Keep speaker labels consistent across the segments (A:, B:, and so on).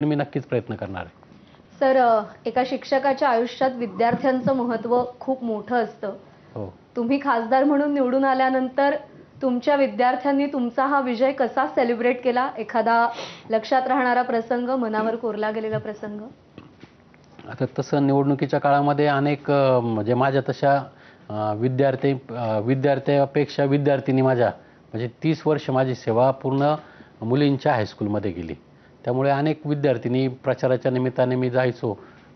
A: मी नक्कीच प्रयत्न करणार आहे.
B: सर, एका शिक्षकाच्या आयुष्यात विद्यार्थ्यांचं महत्त्व खूप मोठं असतं.
A: हो.
B: तुम्ही खासदार म्हणून निवडून आल्यानंतर तुमच्या विद्यार्थ्यांनी तुमचा हा विजय कसा सेलिब्रेट केला? एखादा लक्षात राहणारा प्रसंग, मनावर कोरला गेलेला प्रसंग?
A: आता तसं निवडणुकीच्या काळामध्ये अनेक म्हणजे माझ्या तशा विद्यार्थ्यापेक्षा विद्यार्थिनी माझ्या म्हणजे 30 वर्ष माझी सेवा पूर्ण मुलींच्या हायस्कूलमध्ये गेली. त्यामुळे अनेक विद्यार्थिनी प्रचाराच्या निमित्ताने मी जायचो.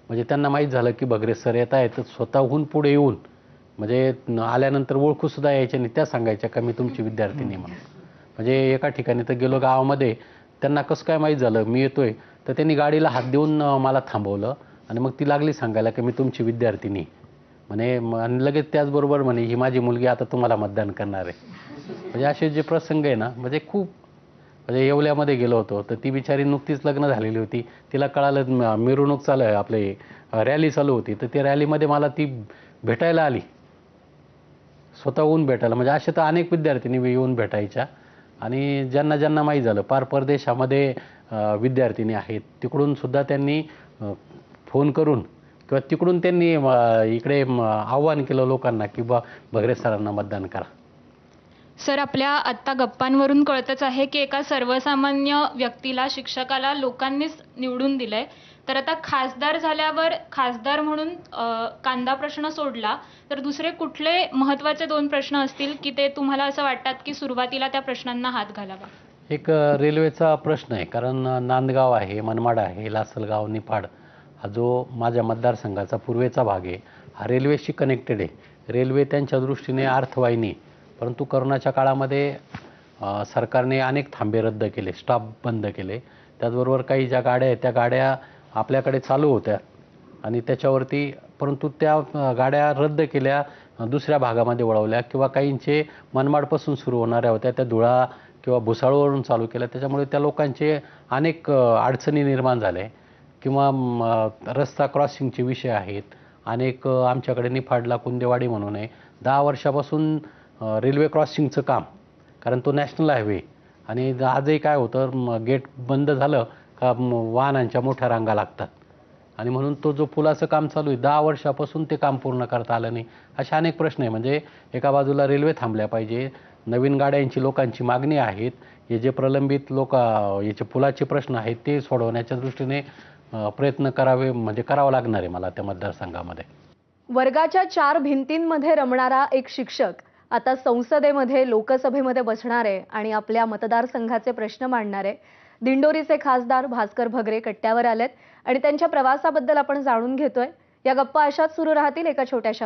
A: म्हणजे त्यांना माहीत झालं की बगरे सर येत आहेत, तर स्वतःहून पुढे येऊन म्हणजे आल्यानंतर ओळखूसुद्धा यायच्या आणि त्या सांगायच्या का मी तुमची विद्यार्थिनी म्हणून. म्हणजे एका ठिकाणी तर गेलो गावामध्ये, त्यांना कसं काय माहीत झालं मी येतोय, तर त्यांनी गाडीला हात देऊन मला थांबवलं आणि मग ती लागली सांगायला की मी तुमची विद्यार्थिनी म्हणे. आणि लगेच त्याचबरोबर म्हणे ही माझी मुलगी आता तुम्हाला मतदान करणार आहे. म्हणजे असे जे प्रसंग आहे ना, म्हणजे खूप म्हणजे येवल्यामध्ये गेलो होतो, तर ती बिचारी नुकतीच लग्न झालेली होती. तिला कळालं मिरवणूक चालू आहे, आपले रॅली चालू होती, तर ती रॅलीमध्ये मला ती भेटायला आली, स्वतःहून भेटायला. म्हणजे असे तर अनेक विद्यार्थिनी येऊन भेटायच्या. आणि ज्यांना ज्यांना माहीत झालं पार परदेशामध्ये विद्यार्थिनी आहेत, तिकडून सुद्धा त्यांनी फोन करून किंवा तिकडून त्यांनी इकडे आव्हान केलं लोकांना की बा बगरे सरांना मतदान करा.
C: सर, आपल्या आत्ता गप्पांवरून कळतच आहे की एका सर्वसामान्य व्यक्तीला, शिक्षकाला लोकांनीच निवडून दिलंय. तर आता खासदार झाल्यावर खासदार म्हणून कांदा प्रश्न सोडला तर दुसरे कुठले महत्त्वाचे 2 प्रश्न असतील की ते तुम्हाला असं वाटतात की सुरुवातीला त्या प्रश्नांना हात घालावा?
A: एक रेल्वेचा प्रश्न आहे. कारण नांदगाव आहे, मनमाड आहे, लासलगाव, निफाड हा जो माझ्या मतदारसंघाचा पूर्वेचा भाग आहे, हा रेल्वेशी कनेक्टेड आहे. रेल्वे त्यांच्या दृष्टीने अर्थवाहिनी. परंतु करोनाच्या काळामध्ये सरकारने अनेक थांबे रद्द केले, स्टॉप बंद केले. त्याचबरोबर काही ज्या गाड्या आहेत त्या गाड्या आपल्याकडे चालू होत्या आणि त्याच्यावरती, परंतु त्या गाड्या रद्द केल्या, दुसऱ्या भागामध्ये वळवल्या किंवा काहींचे मनमाडपासून सुरू होणाऱ्या होत्या त्या धुळा किंवा भुसावळवरून चालू केल्या. त्याच्यामुळे त्या लोकांचे अनेक अडचणी निर्माण झाल्या. किंवा रस्ता क्रॉसिंगचे विषय आहेत अनेक. आमच्याकडे निफाडला कुंदेवाडी म्हणून आहे, 10 वर्षापासून रेल्वे क्रॉसिंगचं काम, कारण तो नॅशनल हायवे. आणि आजही काय होतं, गेट बंद झालं का वाहनांच्या मोठ्या रांगा लागतात आणि म्हणून तो जो पुलाचं काम चालू आहे 10 वर्षापासून ते काम पूर्ण करता आलं नाही. अशा अनेक प्रश्न आहे. म्हणजे एका बाजूला रेल्वे थांबल्या पाहिजे, नवीन गाड्यांची लोकांची मागणी आहेत, हे जे प्रलंबित याचे पुलाचे प्रश्न आहेत ते सोडवण्याच्या दृष्टीने प्रयत्न करावे, म्हणजे करावं लागणार आहे मला त्या मतदारसंघामध्ये.
B: वर्गाच्या 4 भिंतींमध्ये रमणारा एक शिक्षक आता संसदेमध्ये, लोकसभेमध्ये बसणार आहे आणि आपल्या मतदारसंघाचे प्रश्न मांडणार आहे. दिंडोरीचे खासदार भास्कर भगरे कट्ट्यावर आलेत आणि त्यांच्या प्रवासाबद्दल आपण जाणून घेतोय. या गप्पा अशाच सुरू राहतील एका छोट्याशा